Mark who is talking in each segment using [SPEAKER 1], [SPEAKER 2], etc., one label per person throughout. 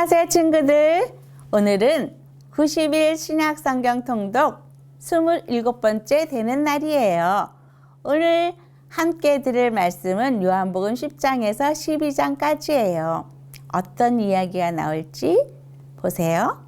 [SPEAKER 1] 안녕하세요 친구들. 오늘은 90일 신약 성경 통독 27번째 되는 날이에요. 오늘 함께 들을 말씀은 요한복음 10장에서 12장까지예요. 어떤 이야기가 나올지 보세요.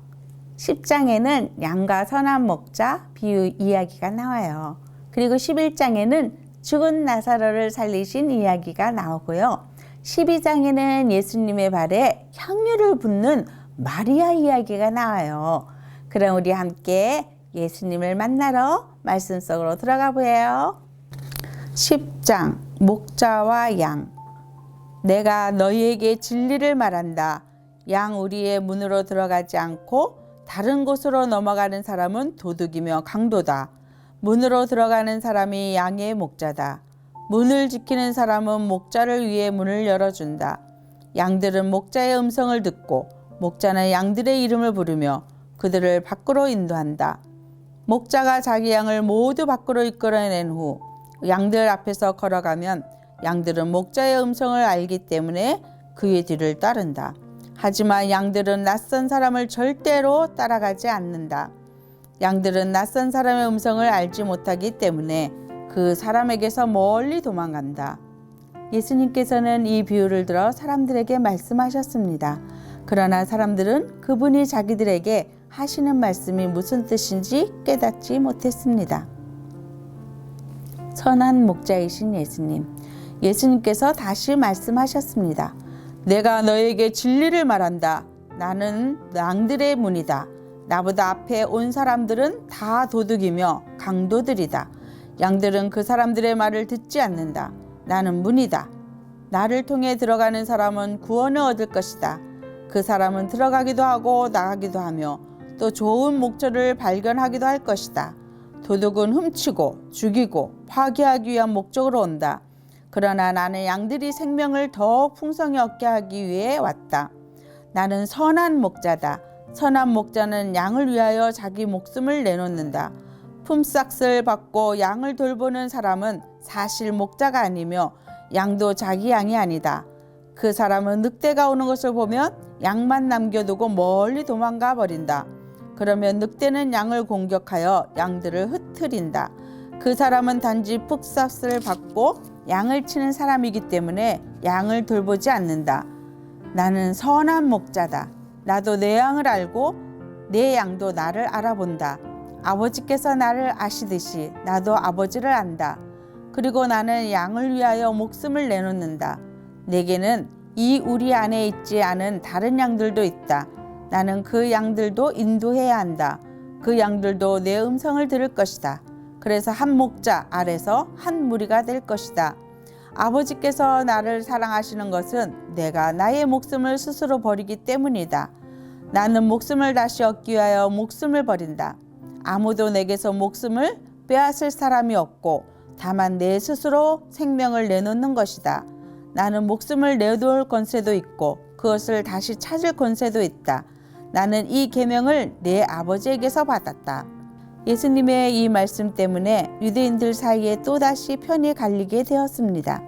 [SPEAKER 1] 10장에는 양과 선한 목자 비유 이야기가 나와요. 그리고 11장에는 죽은 나사로를 살리신 이야기가 나오고요. 12장에는 예수님의 발에 향유를 붓는 마리아 이야기가 나와요. 그럼 우리 함께 예수님을 만나러 말씀 속으로 들어가 보세요. 10장 목자와 양. 내가 너희에게 진리를 말한다. 양 우리의 문으로 들어가지 않고 다른 곳으로 넘어가는 사람은 도둑이며 강도다. 문으로 들어가는 사람이 양의 목자다. 문을 지키는 사람은 목자를 위해 문을 열어준다. 양들은 목자의 음성을 듣고 목자는 양들의 이름을 부르며 그들을 밖으로 인도한다. 목자가 자기 양을 모두 밖으로 이끌어낸 후 양들 앞에서 걸어가면 양들은 목자의 음성을 알기 때문에 그의 뒤를 따른다. 하지만 양들은 낯선 사람을 절대로 따라가지 않는다. 양들은 낯선 사람의 음성을 알지 못하기 때문에 그 사람에게서 멀리 도망간다. 예수님께서는 이 비유를 들어 사람들에게 말씀하셨습니다. 그러나 사람들은 그분이 자기들에게 하시는 말씀이 무슨 뜻인지 깨닫지 못했습니다. 선한 목자이신 예수님. 예수님께서 다시 말씀하셨습니다. 내가 너에게 진리를 말한다. 나는 양들의 문이다. 나보다 앞에 온 사람들은 다 도둑이며 강도들이다. 양들은 그 사람들의 말을 듣지 않는다. 나는 문이다. 나를 통해 들어가는 사람은 구원을 얻을 것이다. 그 사람은 들어가기도 하고 나가기도 하며 또 좋은 목자를 발견하기도 할 것이다. 도둑은 훔치고 죽이고 파괴하기 위한 목적으로 온다. 그러나 나는 양들이 생명을 더욱 풍성히 얻게 하기 위해 왔다. 나는 선한 목자다. 선한 목자는 양을 위하여 자기 목숨을 내놓는다. 품삯을 받고 양을 돌보는 사람은 사실 목자가 아니며 양도 자기 양이 아니다. 그 사람은 늑대가 오는 것을 보면 양만 남겨두고 멀리 도망가 버린다. 그러면 늑대는 양을 공격하여 양들을 흩트린다. 그 사람은 단지 품삯을 받고 양을 치는 사람이기 때문에 양을 돌보지 않는다. 나는 선한 목자다. 나도 내 양을 알고 내 양도 나를 알아본다. 아버지께서 나를 아시듯이 나도 아버지를 안다. 그리고 나는 양을 위하여 목숨을 내놓는다. 내게는 이 우리 안에 있지 않은 다른 양들도 있다. 나는 그 양들도 인도해야 한다. 그 양들도 내 음성을 들을 것이다. 그래서 한 목자 아래서 한 무리가 될 것이다. 아버지께서 나를 사랑하시는 것은 내가 나의 목숨을 스스로 버리기 때문이다. 나는 목숨을 다시 얻기 위하여 목숨을 버린다. 아무도 내게서 목숨을 빼앗을 사람이 없고 다만 내 스스로 생명을 내놓는 것이다. 나는 목숨을 내놓을 권세도 있고 그것을 다시 찾을 권세도 있다. 나는 이 계명을 내 아버지에게서 받았다. 예수님의 이 말씀 때문에 유대인들 사이에 또다시 편이 갈리게 되었습니다.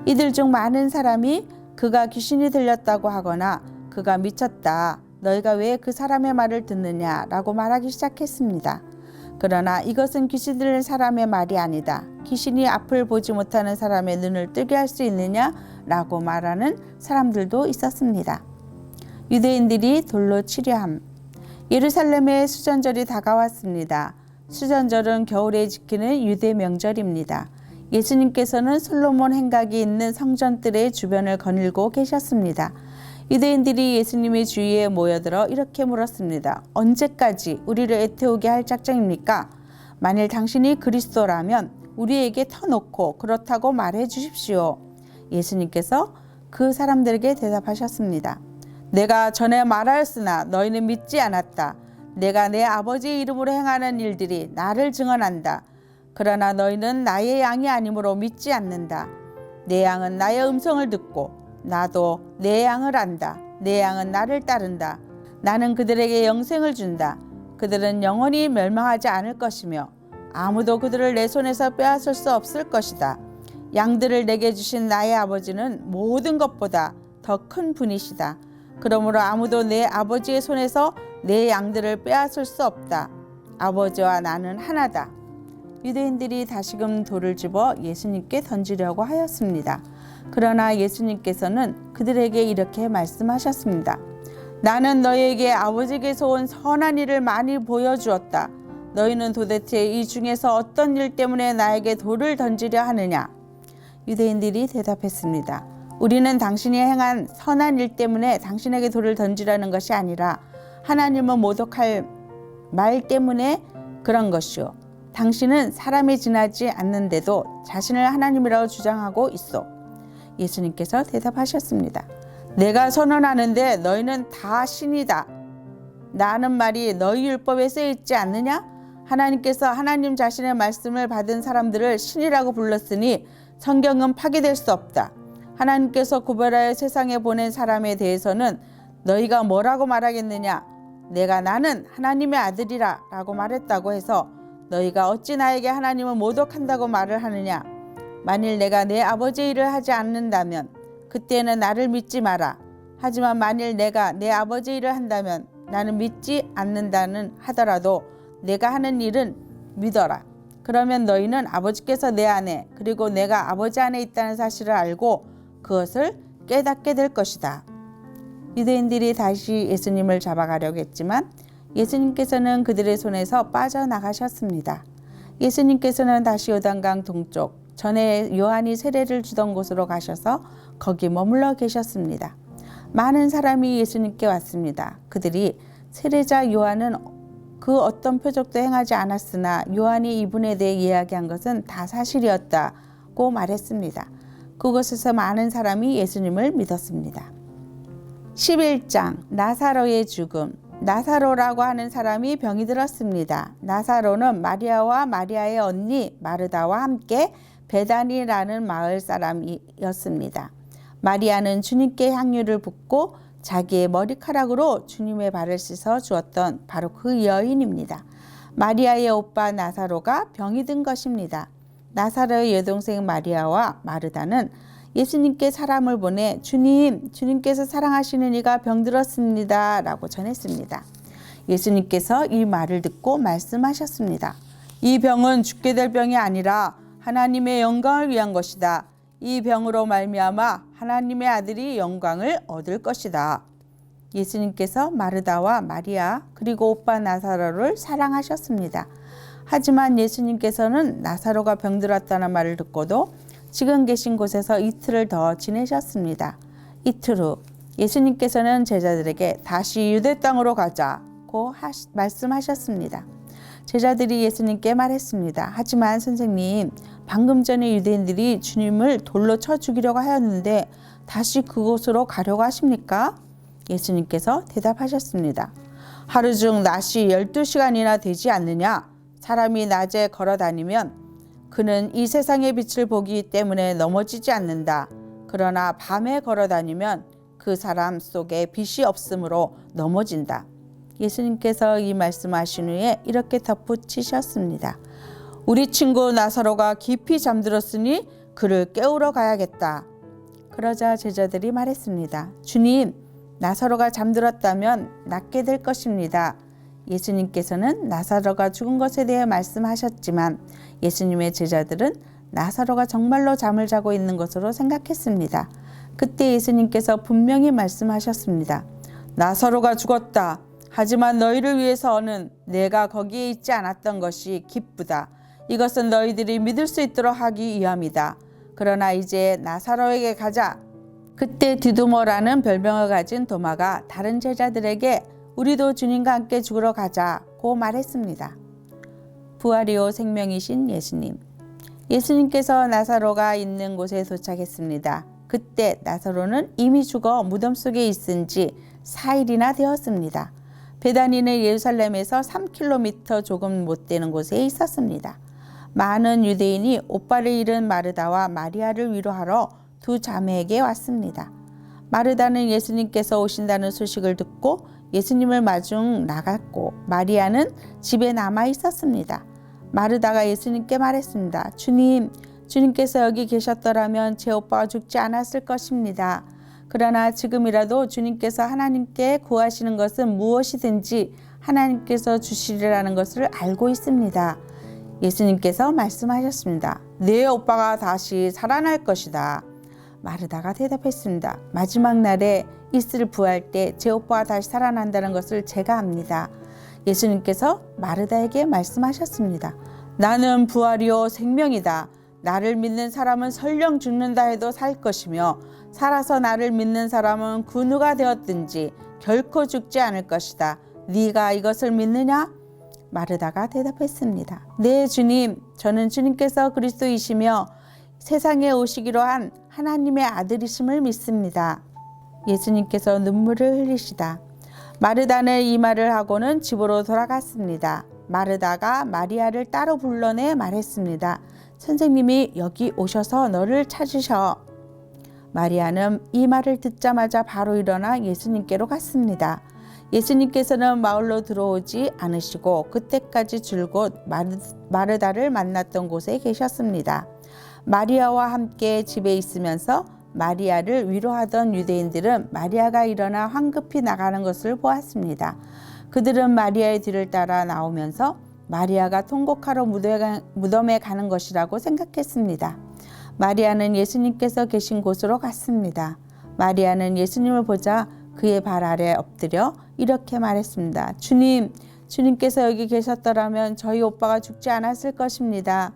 [SPEAKER 1] 이들 중 많은 사람이 그가 귀신이 들렸다고 하거나 그가 미쳤다. 너희가 왜 그 사람의 말을 듣느냐라고 말하기 시작했습니다. 그러나 이것은 귀신 들린 사람의 말이 아니다. 귀신이 앞을 보지 못하는 사람의 눈을 뜨게 할 수 있느냐라고 말하는 사람들도 있었습니다. 유대인들이 돌로 치려함. 예루살렘의 수전절이 다가왔습니다. 수전절은 겨울에 지키는 유대 명절입니다. 예수님께서는 솔로몬 행각이 있는 성전들의 주변을 거닐고 계셨습니다. 유대인들이 예수님의 주위에 모여들어 이렇게 물었습니다. 언제까지 우리를 애태우게 할 작정입니까? 만일 당신이 그리스도라면 우리에게 터놓고 그렇다고 말해 주십시오. 예수님께서 그 사람들에게 대답하셨습니다. 내가 전에 말하였으나 너희는 믿지 않았다. 내가 내 아버지의 이름으로 행하는 일들이 나를 증언한다. 그러나 너희는 나의 양이 아니므로 믿지 않는다. 내 양은 나의 음성을 듣고 나도 내 양을 안다. 내 양은 나를 따른다. 나는 그들에게 영생을 준다. 그들은 영원히 멸망하지 않을 것이며 아무도 그들을 내 손에서 빼앗을 수 없을 것이다. 양들을 내게 주신 나의 아버지는 모든 것보다 더 큰 분이시다. 그러므로 아무도 내 아버지의 손에서 내 양들을 빼앗을 수 없다. 아버지와 나는 하나다. 유대인들이 다시금 돌을 집어 예수님께 던지려고 하였습니다. 그러나 예수님께서는 그들에게 이렇게 말씀하셨습니다. 나는 너희에게 아버지께서 온 선한 일을 많이 보여주었다. 너희는 도대체 이 중에서 어떤 일 때문에 나에게 돌을 던지려 하느냐? 유대인들이 대답했습니다. 우리는 당신이 행한 선한 일 때문에 당신에게 돌을 던지라는 것이 아니라 하나님을 모독할 말 때문에 그런 것이요. 당신은 사람이 지나지 않는데도 자신을 하나님이라고 주장하고 있어. 예수님께서 대답하셨습니다. 내가 선언하는데 너희는 다 신이다. 나는 말이 너희 율법에 쓰여 있지 않느냐? 하나님께서 하나님 자신의 말씀을 받은 사람들을 신이라고 불렀으니 성경은 파기될 수 없다. 하나님께서 구별하여 세상에 보낸 사람에 대해서는 너희가 뭐라고 말하겠느냐? 내가 나는 하나님의 아들이라 라고 말했다고 해서 너희가 어찌 나에게 하나님을 모독한다고 말을 하느냐? 만일 내가 내 아버지의 일을 하지 않는다면 그때는 나를 믿지 마라. 하지만 만일 내가 내 아버지의 일을 한다면 나는 믿지 않는다는 하더라도 내가 하는 일은 믿어라. 그러면 너희는 아버지께서 내 안에 그리고 내가 아버지 안에 있다는 사실을 알고 그것을 깨닫게 될 것이다. 유대인들이 다시 예수님을 잡아가려고 했지만 예수님께서는 그들의 손에서 빠져나가셨습니다. 예수님께서는 다시 요단강 동쪽 전에 요한이 세례를 주던 곳으로 가셔서 거기 머물러 계셨습니다. 많은 사람이 예수님께 왔습니다. 그들이 세례자 요한은 그 어떤 표적도 행하지 않았으나 요한이 이분에 대해 이야기한 것은 다 사실이었다고 말했습니다. 그곳에서 많은 사람이 예수님을 믿었습니다. 11장 나사로의 죽음. 나사로라고 하는 사람이 병이 들었습니다. 나사로는 마리아와 마리아의 언니 마르다와 함께 베다니라는 마을 사람이었습니다. 마리아는 주님께 향유를 붓고 자기의 머리카락으로 주님의 발을 씻어 주었던 바로 그 여인입니다. 마리아의 오빠 나사로가 병이 든 것입니다. 나사로의 여동생 마리아와 마르다는 예수님께 사람을 보내 주님께서 사랑하시는 이가 병들었습니다 라고 전했습니다. 예수님께서 이 말을 듣고 말씀하셨습니다. 이 병은 죽게 될 병이 아니라 하나님의 영광을 위한 것이다. 이 병으로 말미암아 하나님의 아들이 영광을 얻을 것이다. 예수님께서 마르다와 마리아 그리고 오빠 나사로를 사랑하셨습니다. 하지만 예수님께서는 나사로가 병들었다는 말을 듣고도 지금 계신 곳에서 이틀을 더 지내셨습니다. 이틀 후 예수님께서는 제자들에게 다시 유대 땅으로 가자고 말씀하셨습니다. 제자들이 예수님께 말했습니다. 하지만 선생님, 방금 전에 유대인들이 주님을 돌로 쳐 죽이려고 하였는데 다시 그곳으로 가려고 하십니까? 예수님께서 대답하셨습니다. 하루 중 낮이 12시간이나 되지 않느냐? 사람이 낮에 걸어다니면 그는 이 세상의 빛을 보기 때문에 넘어지지 않는다. 그러나 밤에 걸어다니면 그 사람 속에 빛이 없으므로 넘어진다. 예수님께서 이 말씀하신 후에 이렇게 덧붙이셨습니다. 우리 친구 나사로가 깊이 잠들었으니 그를 깨우러 가야겠다. 그러자 제자들이 말했습니다. 주님, 나사로가 잠들었다면 낫게 될 것입니다. 예수님께서는 나사로가 죽은 것에 대해 말씀하셨지만 예수님의 제자들은 나사로가 정말로 잠을 자고 있는 것으로 생각했습니다. 그때 예수님께서 분명히 말씀하셨습니다. 나사로가 죽었다. 하지만 너희를 위해서는 내가 거기에 있지 않았던 것이 기쁘다. 이것은 너희들이 믿을 수 있도록 하기 위함이다. 그러나 이제 나사로에게 가자. 그때 디두모라는 별명을 가진 도마가 다른 제자들에게 우리도 주님과 함께 죽으러 가자고 말했습니다. 부활이요 생명이신 예수님. 예수님께서 나사로가 있는 곳에 도착했습니다. 그때 나사로는 이미 죽어 무덤 속에 있은 지 4일이나 되었습니다. 베다니는 예루살렘에서 3km 조금 못 되는 곳에 있었습니다. 많은 유대인이 오빠를 잃은 마르다와 마리아를 위로하러 두 자매에게 왔습니다. 마르다는 예수님께서 오신다는 소식을 듣고 예수님을 마중 나갔고 마리아는 집에 남아 있었습니다. 마르다가 예수님께 말했습니다. 주님께서 여기 계셨더라면 제 오빠가 죽지 않았을 것입니다. 그러나 지금이라도 주님께서 하나님께 구하시는 것은 무엇이든지 하나님께서 주시리라는 것을 알고 있습니다. 예수님께서 말씀하셨습니다. 내 오빠가 다시 살아날 것이다. 마르다가 대답했습니다. 마지막 날에 있을 부활 때 제 오빠가 다시 살아난다는 것을 제가 압니다. 예수님께서 마르다에게 말씀하셨습니다. 나는 부활이요 생명이다. 나를 믿는 사람은 설령 죽는다 해도 살 것이며 살아서 나를 믿는 사람은 그 누가 되었든지 결코 죽지 않을 것이다. 네가 이것을 믿느냐? 마르다가 대답했습니다. 네 주님, 저는 주님께서 그리스도이시며 세상에 오시기로 한 하나님의 아들이심을 믿습니다. 예수님께서 눈물을 흘리시다. 마르다는 이 말을 하고는 집으로 돌아갔습니다. 마르다가 마리아를 따로 불러내 말했습니다. 선생님이 여기 오셔서 너를 찾으셔. 마리아는 이 말을 듣자마자 바로 일어나 예수님께로 갔습니다. 예수님께서는 마을로 들어오지 않으시고 그때까지 줄곧 마르다를 만났던 곳에 계셨습니다. 마리아와 함께 집에 있으면서 마리아를 위로하던 유대인들은 마리아가 일어나 황급히 나가는 것을 보았습니다. 그들은 마리아의 뒤를 따라 나오면서 마리아가 통곡하러 무덤에 가는 것이라고 생각했습니다. 마리아는 예수님께서 계신 곳으로 갔습니다. 마리아는 예수님을 보자 그의 발 아래 엎드려 이렇게 말했습니다. 주님, 주님께서 여기 계셨더라면 저희 오빠가 죽지 않았을 것입니다.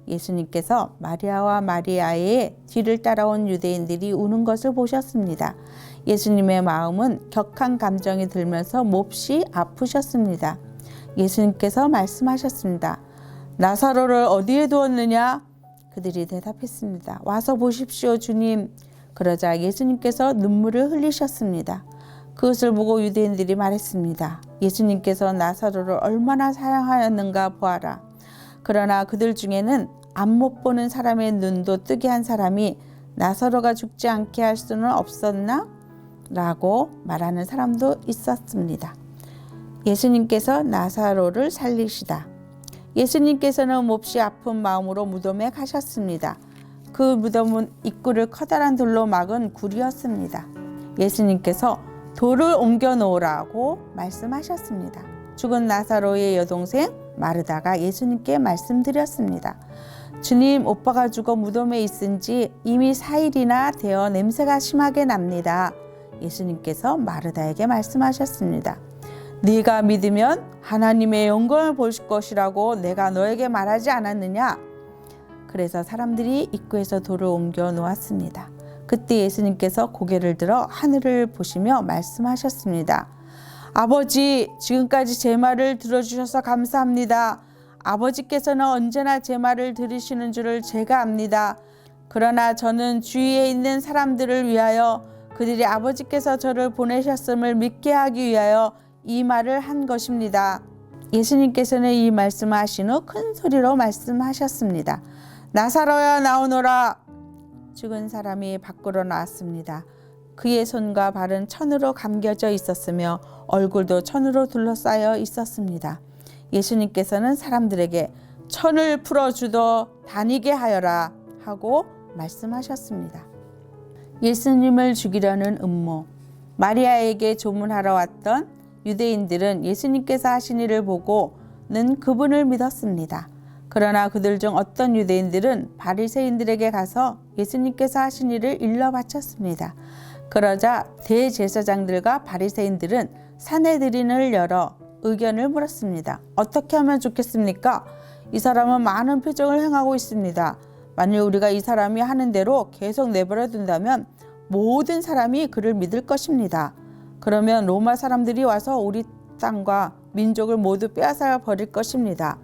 [SPEAKER 1] 예수님께서 마리아와 마리아의 뒤를 따라온 유대인들이 우는 것을 보셨습니다. 예수님의 마음은 격한 감정이 들면서 몹시 아프셨습니다. 예수님께서 말씀하셨습니다. 나사로를 어디에 두었느냐? 그들이 대답했습니다. 와서 보십시오, 주님. 그러자 예수님께서 눈물을 흘리셨습니다. 그것을 보고 유대인들이 말했습니다. 예수님께서 나사로를 얼마나 사랑하였는가 보아라. 그러나 그들 중에는 안못 보는 사람의 눈도 뜨게 한 사람이 나사로가 죽지 않게 할 수는 없었나? 라고 말하는 사람도 있었습니다. 예수님께서 나사로를 살리시다. 예수님께서는 몹시 아픈 마음으로 무덤에 가셨습니다. 그 무덤은 입구를 커다란 돌로 막은 굴이었습니다. 예수님께서 돌을 옮겨 놓으라고 말씀하셨습니다. 죽은 나사로의 여동생 마르다가 예수님께 말씀드렸습니다. 주님, 오빠가 죽어 무덤에 있은 지 이미 4일이나 되어 냄새가 심하게 납니다. 예수님께서 마르다에게 말씀하셨습니다. 네가 믿으면 하나님의 영광을 볼 것이라고 내가 너에게 말하지 않았느냐? 그래서 사람들이 입구에서 돌을 옮겨 놓았습니다. 그때 예수님께서 고개를 들어 하늘을 보시며 말씀하셨습니다. 아버지, 지금까지 제 말을 들어주셔서 감사합니다. 아버지께서는 언제나 제 말을 들으시는 줄을 제가 압니다. 그러나 저는 주위에 있는 사람들을 위하여 그들이 아버지께서 저를 보내셨음을 믿게 하기 위하여 이 말을 한 것입니다. 예수님께서는 이 말씀을 하신 후 큰 소리로 말씀하셨습니다. 나사로야 나오너라. 죽은 사람이 밖으로 나왔습니다. 그의 손과 발은 천으로 감겨져 있었으며 얼굴도 천으로 둘러싸여 있었습니다. 예수님께서는 사람들에게 천을 풀어주도 다니게 하여라 하고 말씀하셨습니다. 예수님을 죽이려는 음모. 마리아에게 조문하러 왔던 유대인들은 예수님께서 하신 일을 보고는 그분을 믿었습니다. 그러나 그들 중 어떤 유대인들은 바리새인들에게 가서 예수님께서 하신 일을 일러 바쳤습니다. 그러자 대제사장들과 바리새인들은 사내들인을 열어 의견을 물었습니다. 어떻게 하면 좋겠습니까? 이 사람은 많은 표적을 행하고 있습니다. 만일 우리가 이 사람이 하는 대로 계속 내버려 둔다면 모든 사람이 그를 믿을 것입니다. 그러면 로마 사람들이 와서 우리 땅과 민족을 모두 빼앗아 버릴 것입니다.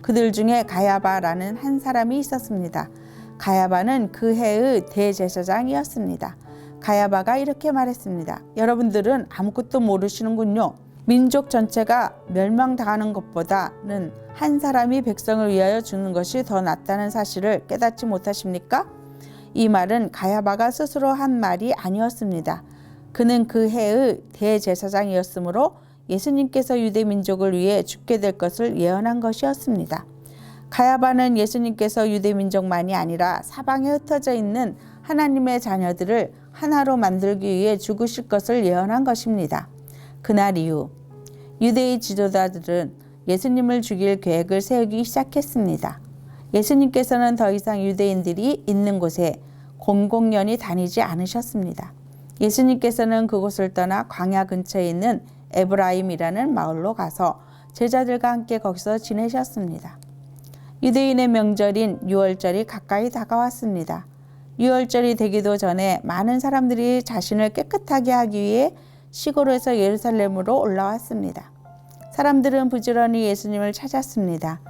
[SPEAKER 1] 그들 중에 가야바라는 한 사람이 있었습니다. 가야바는 그 해의 대제사장이었습니다. 가야바가 이렇게 말했습니다. 여러분들은 아무것도 모르시는군요. 민족 전체가 멸망당하는 것보다는 한 사람이 백성을 위하여 죽는 것이 더 낫다는 사실을 깨닫지 못하십니까? 이 말은 가야바가 스스로 한 말이 아니었습니다. 그는 그 해의 대제사장이었으므로 예수님께서 유대 민족을 위해 죽게 될 것을 예언한 것이었습니다. 가야바는 예수님께서 유대 민족만이 아니라 사방에 흩어져 있는 하나님의 자녀들을 하나로 만들기 위해 죽으실 것을 예언한 것입니다. 그날 이후 유대의 지도자들은 예수님을 죽일 계획을 세우기 시작했습니다. 예수님께서는 더 이상 유대인들이 있는 곳에 공공연히 다니지 않으셨습니다. 예수님께서는 그곳을 떠나 광야 근처에 있는 에브라임이라는 마을로 가서 제자들과 함께 거기서 지내셨습니다. 유대인의 명절인 유월절이 가까이 다가왔습니다. 유월절이 되기도 전에 많은 사람들이 자신을 깨끗하게 하기 위해 시골에서 예루살렘으로 올라왔습니다. 사람들은 부지런히 예수님을 찾았습니다.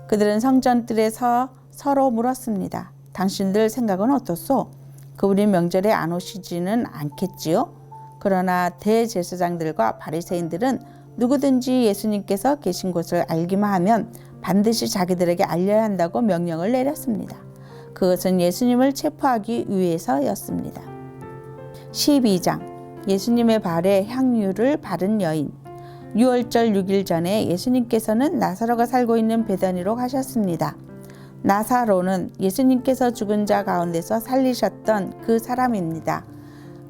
[SPEAKER 1] 그들은 성전뜰에서 서로 물었습니다. 당신들 생각은 어떻소? 그분이 명절에 안 오시지는 않겠지요? 그러나 대제사장들과 바리새인들은 누구든지 예수님께서 계신 곳을 알기만 하면 반드시 자기들에게 알려야 한다고 명령을 내렸습니다. 그것은 예수님을 체포하기 위해서였습니다. 12장 예수님의 발에 향유를 바른 여인. 유월절 6일 전에 예수님께서는 나사로가 살고 있는 베다니로 가셨습니다. 나사로는 예수님께서 죽은 자 가운데서 살리셨던 그 사람입니다.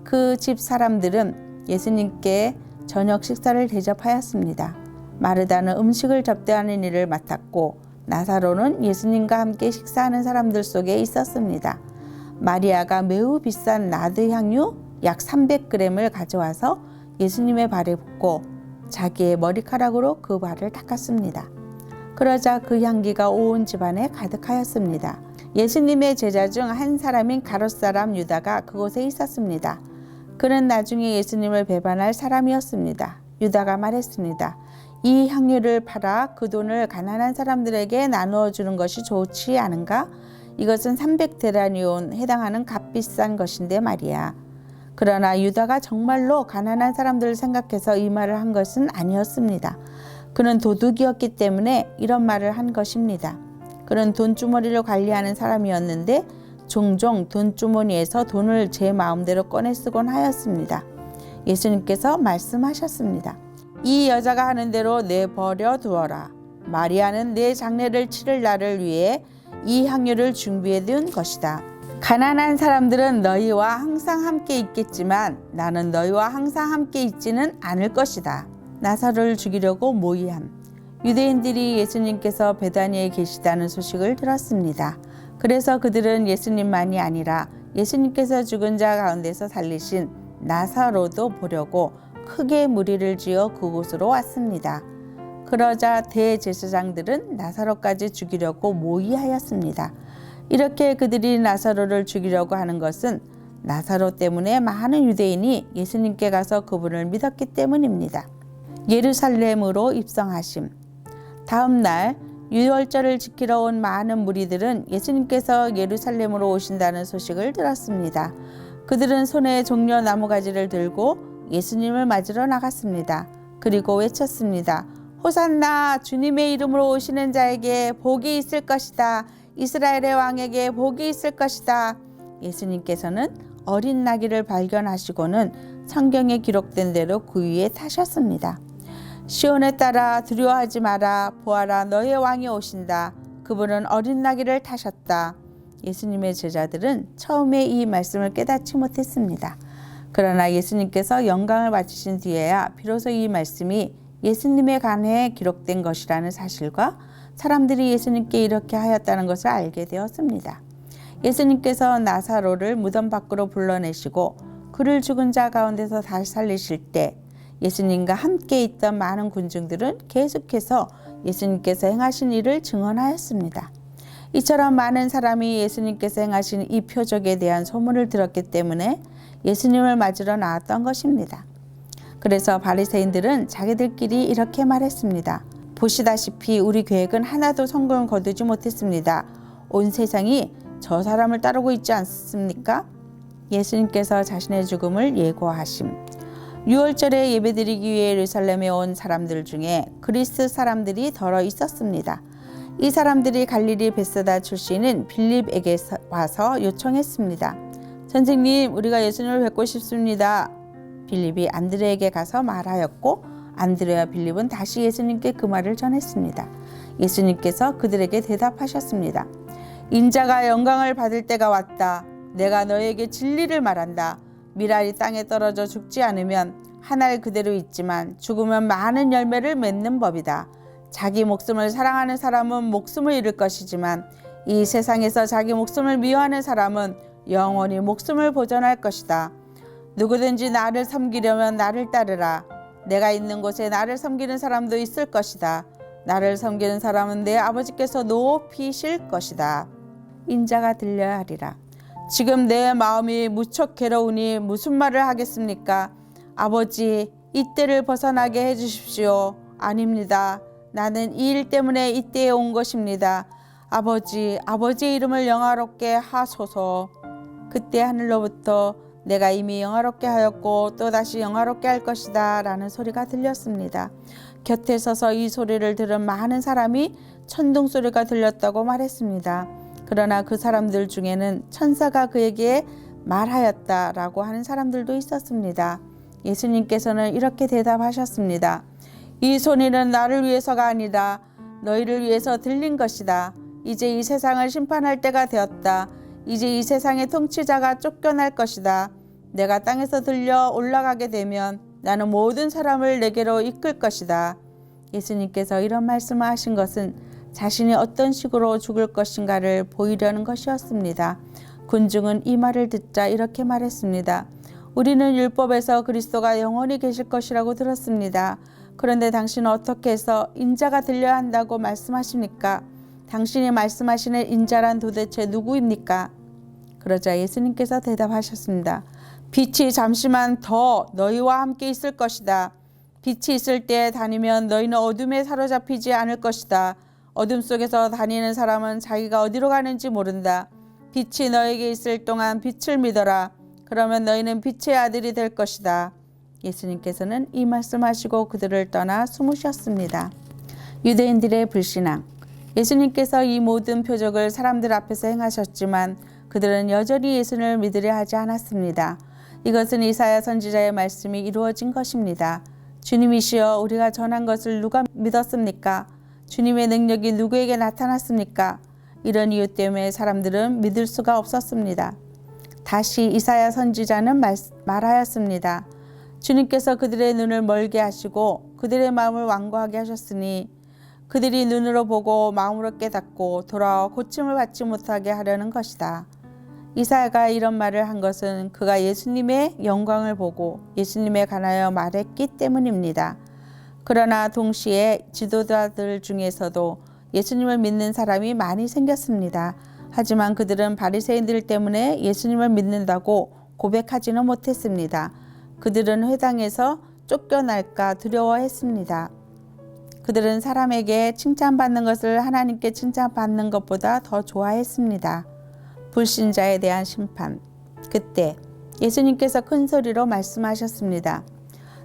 [SPEAKER 1] 그 집 사람들은 예수님께 저녁 식사를 대접하였습니다. 마르다는 음식을 접대하는 일을 맡았고 나사로는 예수님과 함께 식사하는 사람들 속에 있었습니다. 마리아가 매우 비싼 나드 향유 약 300g을 가져와서 예수님의 발에 붓고 자기의 머리카락으로 그 발을 닦았습니다. 그러자 그 향기가 온 집안에 가득하였습니다. 예수님의 제자 중 한 사람인 가롯 사람 유다가 그곳에 있었습니다. 그는 나중에 예수님을 배반할 사람이었습니다. 유다가 말했습니다. 이 향유를 팔아 그 돈을 가난한 사람들에게 나누어 주는 것이 좋지 않은가? 이것은 300데나리온 해당하는 값비싼 것인데 말이야. 그러나 유다가 정말로 가난한 사람들을 생각해서 이 말을 한 것은 아니었습니다. 그는 도둑이었기 때문에 이런 말을 한 것입니다. 그는 돈주머니를 관리하는 사람이었는데 종종 돈주머니에서 돈을 제 마음대로 꺼내 쓰곤 하였습니다. 예수님께서 말씀하셨습니다. 이 여자가 하는 대로 내버려 두어라. 마리아는 내 장례를 치를 날을 위해 이 향유를 준비해 둔 것이다. 가난한 사람들은 너희와 항상 함께 있겠지만 나는 너희와 항상 함께 있지는 않을 것이다. 나사로를 죽이려고 모의함. 유대인들이 예수님께서 베다니에 계시다는 소식을 들었습니다. 그래서 그들은 예수님만이 아니라 예수님께서 죽은 자 가운데서 살리신 나사로도 보려고 크게 무리를 지어 그곳으로 왔습니다. 그러자 대제사장들은 나사로까지 죽이려고 모의하였습니다. 이렇게 그들이 나사로를 죽이려고 하는 것은 나사로 때문에 많은 유대인이 예수님께 가서 그분을 믿었기 때문입니다. 예루살렘으로 입성하심. 다음 날 유월절을 지키러 온 많은 무리들은 예수님께서 예루살렘으로 오신다는 소식을 들었습니다. 그들은 손에 종려 나무가지를 들고 예수님을 맞으러 나갔습니다. 그리고 외쳤습니다. 호산나, 주님의 이름으로 오시는 자에게 복이 있을 것이다. 이스라엘의 왕에게 복이 있을 것이다. 예수님께서는 어린 나귀를 발견하시고는 성경에 기록된 대로 그 위에 타셨습니다. 시온에 따라 두려워하지 마라. 보아라, 너의 왕이 오신다. 그분은 어린 나귀를 타셨다. 예수님의 제자들은 처음에 이 말씀을 깨닫지 못했습니다. 그러나 예수님께서 영광을 받으신 뒤에야 비로소 이 말씀이 예수님에 관해 기록된 것이라는 사실과 사람들이 예수님께 이렇게 하였다는 것을 알게 되었습니다. 예수님께서 나사로를 무덤 밖으로 불러내시고 그를 죽은 자 가운데서 다시 살리실 때 예수님과 함께 있던 많은 군중들은 계속해서 예수님께서 행하신 일을 증언하였습니다. 이처럼 많은 사람이 예수님께서 행하신 이 표적에 대한 소문을 들었기 때문에 예수님을 맞으러 나왔던 것입니다. 그래서 바리새인들은 자기들끼리 이렇게 말했습니다. 보시다시피 우리 계획은 하나도 성공을 거두지 못했습니다. 온 세상이 저 사람을 따르고 있지 않습니까? 예수님께서 자신의 죽음을 예고하심. 유월절에 예배드리기 위해 예루살렘에 온 사람들 중에 그리스 사람들이 더러 있었습니다. 이 사람들이 갈릴리 벳사다 출신인 빌립에게 와서 요청했습니다. 선생님, 우리가 예수님을 뵙고 싶습니다. 빌립이 안드레에게 가서 말하였고 안드레와 빌립은 다시 예수님께 그 말을 전했습니다. 예수님께서 그들에게 대답하셨습니다. 인자가 영광을 받을 때가 왔다. 내가 너에게 진리를 말한다. 밀알이 땅에 떨어져 죽지 않으면 한 알 그대로 있지만 죽으면 많은 열매를 맺는 법이다. 자기 목숨을 사랑하는 사람은 목숨을 잃을 것이지만 이 세상에서 자기 목숨을 미워하는 사람은 영원히 목숨을 보존할 것이다. 누구든지 나를 섬기려면 나를 따르라. 내가 있는 곳에 나를 섬기는 사람도 있을 것이다. 나를 섬기는 사람은 내 아버지께서 높이실 것이다. 인자가 들려야 하리라. 지금 내 마음이 무척 괴로우니 무슨 말을 하겠습니까? 아버지, 이 때를 벗어나게 해주십시오. 아닙니다. 나는 이 일 때문에 이 때에 온 것입니다. 아버지, 아버지의 이름을 영화롭게 하소서. 그때 하늘로부터 내가 이미 영화롭게 하였고 또다시 영화롭게 할 것이다 라는 소리가 들렸습니다. 곁에 서서 이 소리를 들은 많은 사람이 천둥 소리가 들렸다고 말했습니다. 그러나 그 사람들 중에는 천사가 그에게 말하였다라고 하는 사람들도 있었습니다. 예수님께서는 이렇게 대답하셨습니다. 이 소리는 나를 위해서가 아니라 너희를 위해서 들린 것이다. 이제 이 세상을 심판할 때가 되었다. 이제 이 세상의 통치자가 쫓겨날 것이다. 내가 땅에서 들려 올라가게 되면 나는 모든 사람을 내게로 이끌 것이다. 예수님께서 이런 말씀을 하신 것은 자신이 어떤 식으로 죽을 것인가를 보이려는 것이었습니다. 군중은 이 말을 듣자 이렇게 말했습니다. 우리는 율법에서 그리스도가 영원히 계실 것이라고 들었습니다. 그런데 당신은 어떻게 해서 인자가 들려야 한다고 말씀하십니까? 당신이 말씀하시는 인자란 도대체 누구입니까? 그러자 예수님께서 대답하셨습니다. 빛이 잠시만 더 너희와 함께 있을 것이다. 빛이 있을 때 다니면 너희는 어둠에 사로잡히지 않을 것이다. 어둠 속에서 다니는 사람은 자기가 어디로 가는지 모른다. 빛이 너에게 있을 동안 빛을 믿어라. 그러면 너희는 빛의 아들이 될 것이다. 예수님께서는 이 말씀하시고 그들을 떠나 숨으셨습니다. 유대인들의 불신앙. 예수님께서 이 모든 표적을 사람들 앞에서 행하셨지만 그들은 여전히 예수를 믿으려 하지 않았습니다. 이것은 이사야 선지자의 말씀이 이루어진 것입니다. 주님이시여 우리가 전한 것을 누가 믿었습니까? 주님의 능력이 누구에게 나타났습니까? 이런 이유 때문에 사람들은 믿을 수가 없었습니다. 다시 이사야 선지자는 말하였습니다. 주님께서 그들의 눈을 멀게 하시고 그들의 마음을 완고하게 하셨으니 그들이 눈으로 보고 마음으로 깨닫고 돌아와 고침을 받지 못하게 하려는 것이다. 이사야가 이런 말을 한 것은 그가 예수님의 영광을 보고 예수님에 관하여 말했기 때문입니다. 그러나 동시에 지도자들 중에서도 예수님을 믿는 사람이 많이 생겼습니다. 하지만 그들은 바리새인들 때문에 예수님을 믿는다고 고백하지는 못했습니다. 그들은 회당에서 쫓겨날까 두려워했습니다. 그들은 사람에게 칭찬받는 것을 하나님께 칭찬받는 것보다 더 좋아했습니다. 불신자에 대한 심판. 그때 예수님께서 큰 소리로 말씀하셨습니다.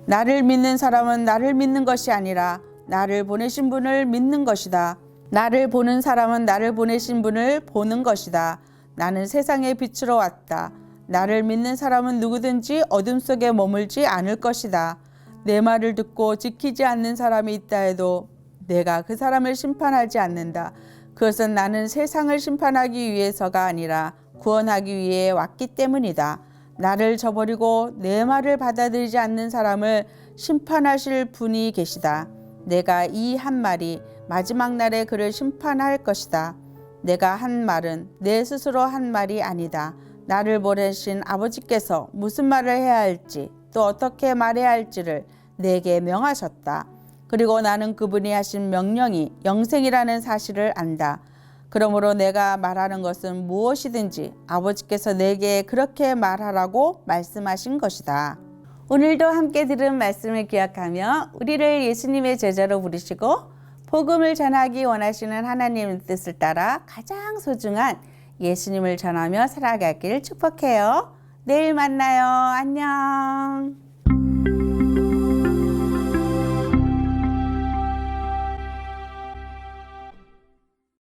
[SPEAKER 1] 나를 믿는 사람은 나를 믿는 것이 아니라 나를 보내신 분을 믿는 것이다. 나를 보는 사람은 나를 보내신 분을 보는 것이다. 나는 세상의 빛으로 왔다. 나를 믿는 사람은 누구든지 어둠 속에 머물지 않을 것이다. 내 말을 듣고 지키지 않는 사람이 있다 해도 내가 그 사람을 심판하지 않는다. 그것은 나는 세상을 심판하기 위해서가 아니라 구원하기 위해 왔기 때문이다. 나를 저버리고 내 말을 받아들이지 않는 사람을 심판하실 분이 계시다. 내가 이 한 말이 마지막 날에 그를 심판할 것이다. 내가 한 말은 내 스스로 한 말이 아니다. 나를 보내신 아버지께서 무슨 말을 해야 할지 또 어떻게 말해야 할지를 내게 명하셨다. 그리고 나는 그분이 하신 명령이 영생이라는 사실을 안다. 그러므로 내가 말하는 것은 무엇이든지 아버지께서 내게 그렇게 말하라고 말씀하신 것이다. 오늘도 함께 들은 말씀을 기억하며 우리를 예수님의 제자로 부르시고 복음을 전하기 원하시는 하나님의 뜻을 따라 가장 소중한 예수님을 전하며 살아가길 축복해요. 내일 만나요. 안녕.